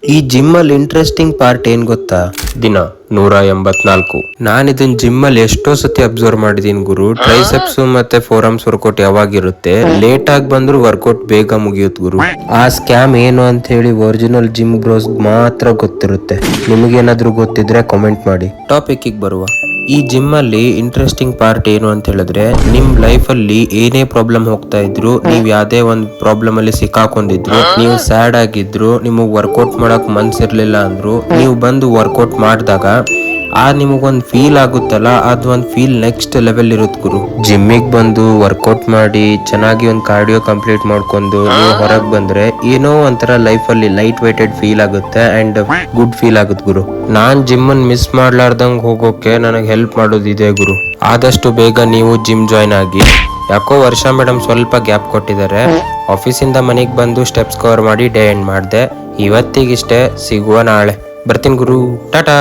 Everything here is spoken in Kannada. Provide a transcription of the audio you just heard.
ಈ ಜಿಮ್ ಅಲ್ಲಿ ಇಂಟ್ರೆಸ್ಟಿಂಗ್ ಪಾರ್ಟ್ ಏನ್ ಗೊತ್ತಾ? ದಿನ 184. ನಾನು ಇದನ್ ಜಿಮ್ ಅಲ್ಲಿ ಎಷ್ಟೋ ಸತಿ ಅಬ್ಸರ್ವ್ ಮಾಡಿದೀನಿ ಗುರು. ಟ್ರೈಸೆಪ್ಸ್ ಮತ್ತೆ ಫೋರಮ್ಸ್ ವರ್ಕೌಟ್ ಯಾವಾಗಿರುತ್ತೆ, ಲೇಟ್ ಆಗಿ ಬಂದ್ರು ವರ್ಕೌಟ್ ಬೇಗ ಮುಗಿಯುತ್ತೆ ಗುರು. ಆ ಸ್ಕ್ಯಾಮ್ ಏನು ಅಂತ ಹೇಳಿ ಒರಿಜಿನಲ್ ಜಿಮ್ ಬ್ರೋಸ್ ಮಾತ್ರ ಗೊತ್ತಿರುತ್ತೆ. ನಿಮಗೇನಾದ್ರೂ ಗೊತ್ತಿದ್ರೆ ಕಾಮೆಂಟ್ ಮಾಡಿ. ಟಾಪಿಕ್ ಬರುವ, ಈ ಜಿಮ್ ಅಲ್ಲಿ ಇಂಟ್ರೆಸ್ಟಿಂಗ್ ಪಾರ್ಟ್ ಏನು ಅಂತ ಹೇಳಿದ್ರೆ, ನಿಮ್ ಲೈಫ್ ಅಲ್ಲಿ ಏನೇ ಪ್ರಾಬ್ಲಮ್ ಹೋಗ್ತಾ ಇದ್ರು, ನೀವ್ ಯಾವ್ದೇ ಒಂದ್ ಪ್ರಾಬ್ಲಮ್ ಅಲ್ಲಿ ಸಿಕ್ಕಾಕೊಂಡಿದ್ರು, ನೀವು ಸ್ಯಾಡ್ ಆಗಿದ್ರು, ನಿಮಗ್ ವರ್ಕೌಟ್ ಮಾಡಕ್ ಮನ್ಸಿರ್ಲಿಲ್ಲ ಅಂದ್ರು, ನೀವು ಬಂದು ವರ್ಕೌಟ್ ಮಾಡಿದಾಗ ನಿಮಗೊಂದ್ ಫೀಲ್ ಆಗುತ್ತಲ್ಲ, ಅದೊಂದ್ ಫೀಲ್ ನೆಕ್ಸ್ಟ್ ಲೆವೆಲ್ ಇರುತ್ತೆ ಗುರು. ಜಿಮ್ಮಿಗೆ ಬಂದು ವರ್ಕೌಟ್ ಮಾಡಿ ಚೆನ್ನಾಗಿ ಒಂದ್ ಕಾರ್ಡಿಯೋ ಕಂಪ್ಲೀಟ್ ಮಾಡ್ಕೊಂಡು ನೀವು ಹೊರಗ್ ಬಂದ್ರೆ ಏನೋ ಒಂಥರ ಲೈಫ್ ಅಲ್ಲಿ ಲೈಟ್ ವೇಟೆಡ್ ಫೀಲ್ ಆಗುತ್ತೆ ಅಂಡ್ ಗುಡ್ ಫೀಲ್ ಆಗುತ್ತೆ ಗುರು. ನಾನ್ ಜಿಮ್ ಮಿಸ್ ಮಾಡ್ಲಾರ್ದಂಗ್ ಹೋಗೋಕೆ ನನಗೆ ಹೆಲ್ಪ್ ಮಾಡೋದಿದೆ ಗುರು. ಆದಷ್ಟು ಬೇಗ ನೀವು ಜಿಮ್ ಜಾಯ್ನ್ ಆಗಿ. ಯಾಕೋ ವರ್ಷ ಮೇಡಮ್ ಸ್ವಲ್ಪ ಗ್ಯಾಪ್ ಕೊಟ್ಟಿದ್ದಾರೆ. ಆಫೀಸಿಂದ ಮನೆಗೆ ಬಂದು ಸ್ಟೆಪ್ಸ್ ಕವರ್ ಮಾಡಿ ಡೇ ಎಂಡ್ ಮಾಡಿದೆ. ಇವತ್ತಿಗಿಷ್ಟೇ, ಸಿಗುವ ನಾಳೆ. ಬರ್ತೀನಿ ಗುರು, ಟಾಟಾ.